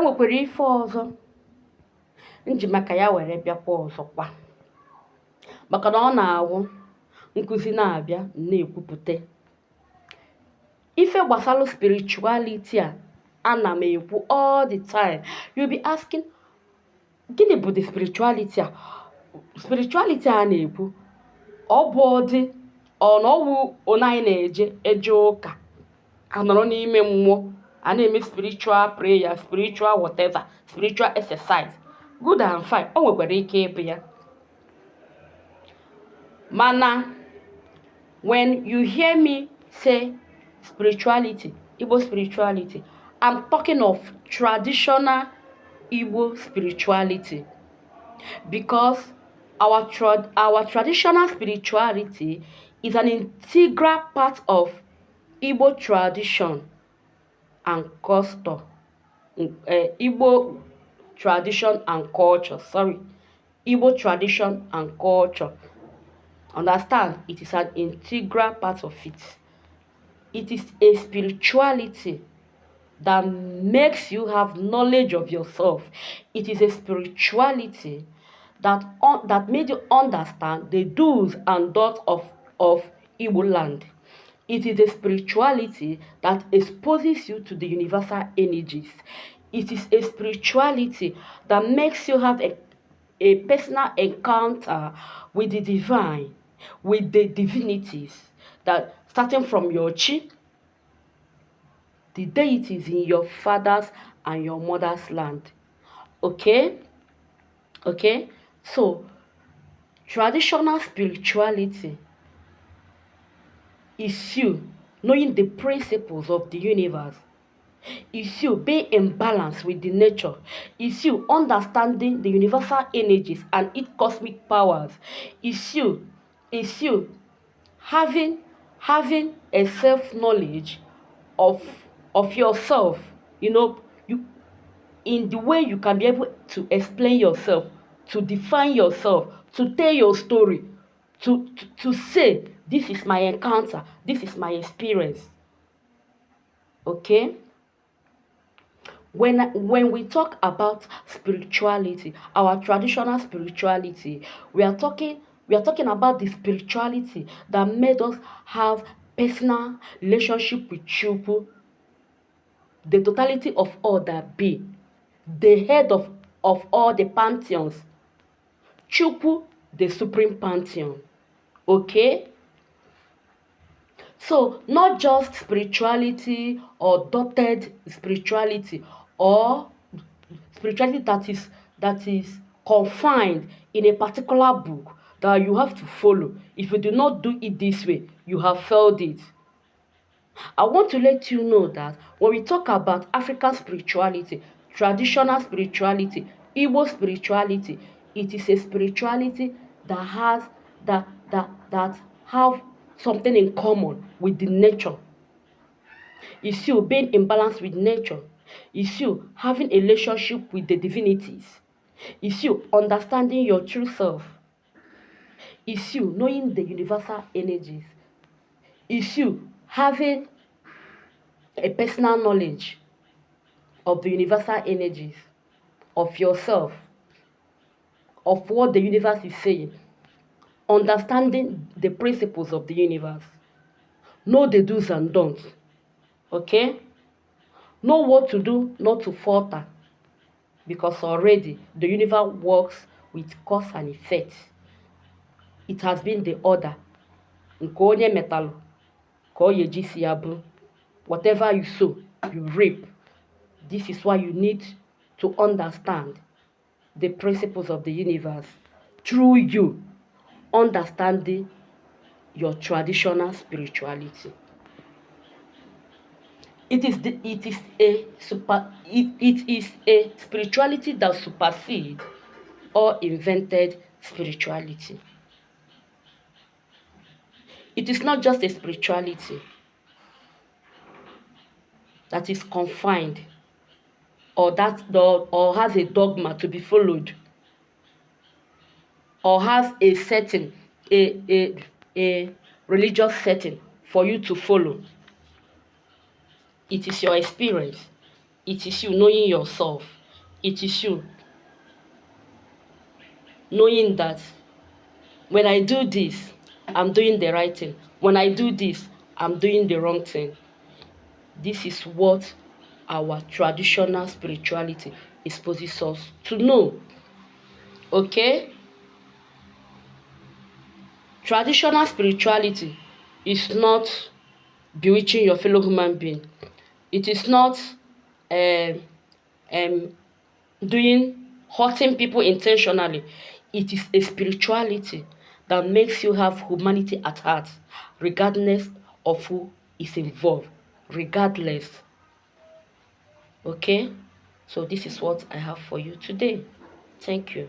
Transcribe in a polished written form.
enwekwara ife ọzọ nji maka ya were bịakwa ọzọkwa, maka na ọ na-awụ nkụzi na-abịa na-ekwupụta ife gbasara spirituality a ana m ekwu all the time. You be asking, gịnị bụ the spirituality a? Spirituality a na-ekwu ọ bụ ọdị ọ na ọwụ onye anyị na-eje ụka anọrọ n'ime mmụọ a na-eme spiritual prayer, spiritual whatever, spiritual exercise. Good and fine, o nwekwara ike ịbụ ya, mana when you hear me say spirituality, Igbo spirituality, I'm talking of traditional Igbo spirituality, because our traditional spirituality is an integral part of Igbo tradition and custom, Igbo tradition and culture, Igbo tradition and culture. Understand? It is an integral part of it. It is a spirituality that makes you have knowledge of yourself. It is a spirituality that made you understand the do's and don'ts of Igbo land. It is a spirituality that exposes you to the universal energies. It is a spirituality that makes you have a personal encounter with the divine, with the divinities, that starting from your chi, the deities in your father's and your mother's land. Okay? So, traditional spirituality is you knowing the principles of the universe. Is you being in balance with the nature. Is you understanding the universal energies and its cosmic powers. Is you having a self-knowledge of yourself, you in the way you can be able to explain yourself, to define yourself, to tell your story, to say, this is my encounter, this is my experience. Okay? When we talk about spirituality, our traditional spirituality, we are talking about the spirituality that made us have personal relationship with Chukwu, the totality of all that be, the head of all the pantheons, Chukwu, the supreme pantheon. Okay? So, not just spirituality or dotted spirituality, or spirituality that is confined in a particular book that you have to follow. If you do not do it this way, you have failed it. I want to let you know that when we talk about African spirituality, traditional spirituality, Igbo spirituality, it is a spirituality that have something in common with the nature. It's you being in balance with nature. It's you having a relationship with the divinities. It's you understanding your true self. It's you knowing the universal energies. It's you having a personal knowledge of the universal energies, of yourself, of what the universe is saying, understanding the principles of the universe. Know the do's and don'ts. Okay? Know what to do, not to falter. Because already the universe works with cause and effect. It has been the order. Nke metal, whatever you sow, you reap. This is why you need to understand the principles of the universe through you understanding your traditional spirituality. It is a spirituality that supersedes or invented spirituality. It is not just a spirituality that is confined or has a dogma to be followed, or has a setting, a religious setting for you to follow. It is your experience. It is you knowing yourself. It is you knowing that when I do this, I'm doing the right thing. When I do this, I'm doing the wrong thing. This is what our traditional spirituality exposes us to know. Okay? Traditional spirituality is not bewitching your fellow human being. It is not um, um, doing hurting people intentionally. It is a spirituality that makes you have humanity at heart, regardless of who is involved. Regardless. Okay? So this is what I have for you today. Thank you.